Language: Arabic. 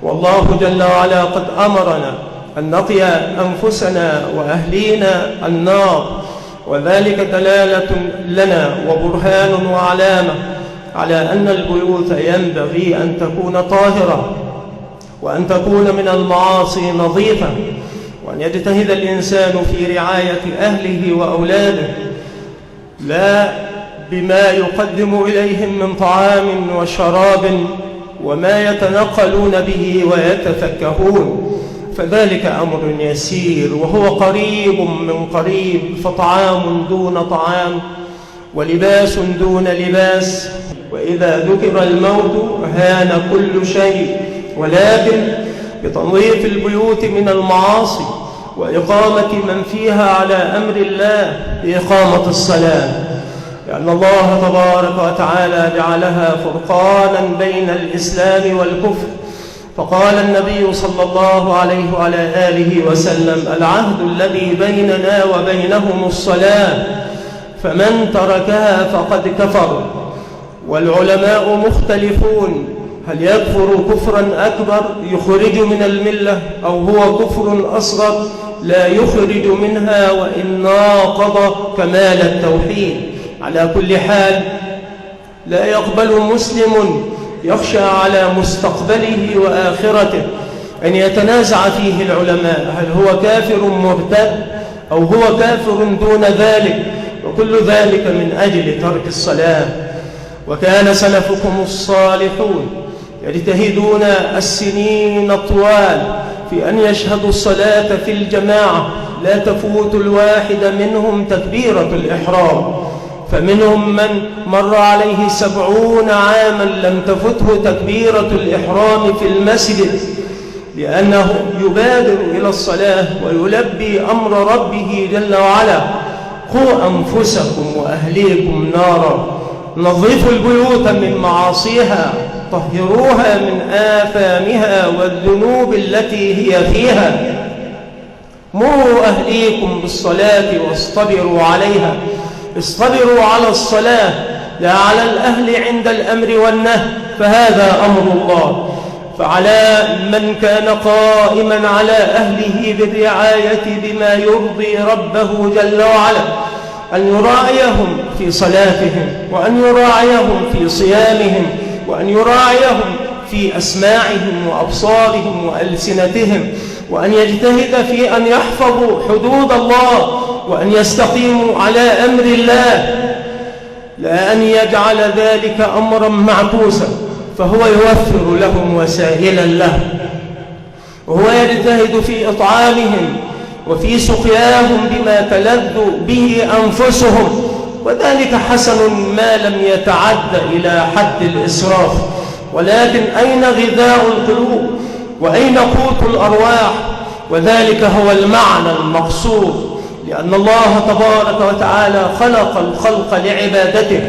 والله جل وعلا قد أمرنا أن نقي أنفسنا وأهلينا النار، وذلك دلالة لنا وبرهان وعلامة على أن البيوت ينبغي أن تكون طاهرة، وأن تكون من المعاصي نظيفة، وأن يجتهد الإنسان في رعاية أهله وأولاده، لا بما يقدم إليهم من طعام وشراب وما يتنقلون به ويتفكهون، فذلك أمر يسير وهو قريب من قريب، فطعام دون طعام ولباس دون لباس، وإذا ذكر الموت هان كل شيء. ولكن بتنظيف البيوت من المعاصي وإقامة من فيها على أمر الله بإقامة الصلاة، لأن الله تبارك وتعالى جعلها فرقانا بين الإسلام والكفر، فقال النبي صلى الله عليه وعلى آله وسلم: العهد الذي بيننا وبينهم الصلاة، فمن تركها فقد كفر. والعلماء مختلفون، هل يكفر كفرا أكبر يخرج من الملة، أو هو كفر أصغر لا يخرج منها وإن ناقض كمال التوحيد؟ على كل حال لا يقبل مسلم يخشى على مستقبله وآخرته أن يتنازع فيه العلماء، هل هو كافر مرتد أو هو كافر دون ذلك، وكل ذلك من أجل ترك الصلاة. وكان سلفكم الصالحون يجتهدون السنين الطوال في أن يشهدوا الصلاة في الجماعة، لا تفوت الواحد منهم تكبيرة الإحرام، فمنهم من مر عليه 70 عاما لم تفته تكبيرة الإحرام في المسجد، لأنه يبادر إلى الصلاة ويلبي أمر ربه جل وعلا: قوا أنفسكم وأهليكم نارا. نظفوا البيوت من معاصيها، طهروها من آثامها والذنوب التي هي فيها، مروا أهليكم بالصلاة واصطبروا عليها. اصطبروا على الصلاة لا على الأهل عند الأمر والنهي، فهذا أمر الله. فعلى من كان قائما على أهله بالرعاية بما يرضي ربه جل وعلا أن يراعيهم في صلاتهم، وأن يراعيهم في صيامهم، وأن يراعيهم في أسماعهم وأبصارهم وألسنتهم، وأن يجتهد في أن يحفظوا حدود الله وأن يستقيموا على أمر الله، لا أن يجعل ذلك أمرا معكوسا، فهو يوفر لهم وسائلا له، وهو يجتهد في إطعامهم وفي سقياهم بما تلذ به أنفسهم، وذلك حسن ما لم يتعد إلى حد الإسراف. ولكن أين غذاء القلوب وأين قوت الأرواح؟ وذلك هو المعنى المقصود، لأن الله تبارك وتعالى خلق الخلق لعبادته،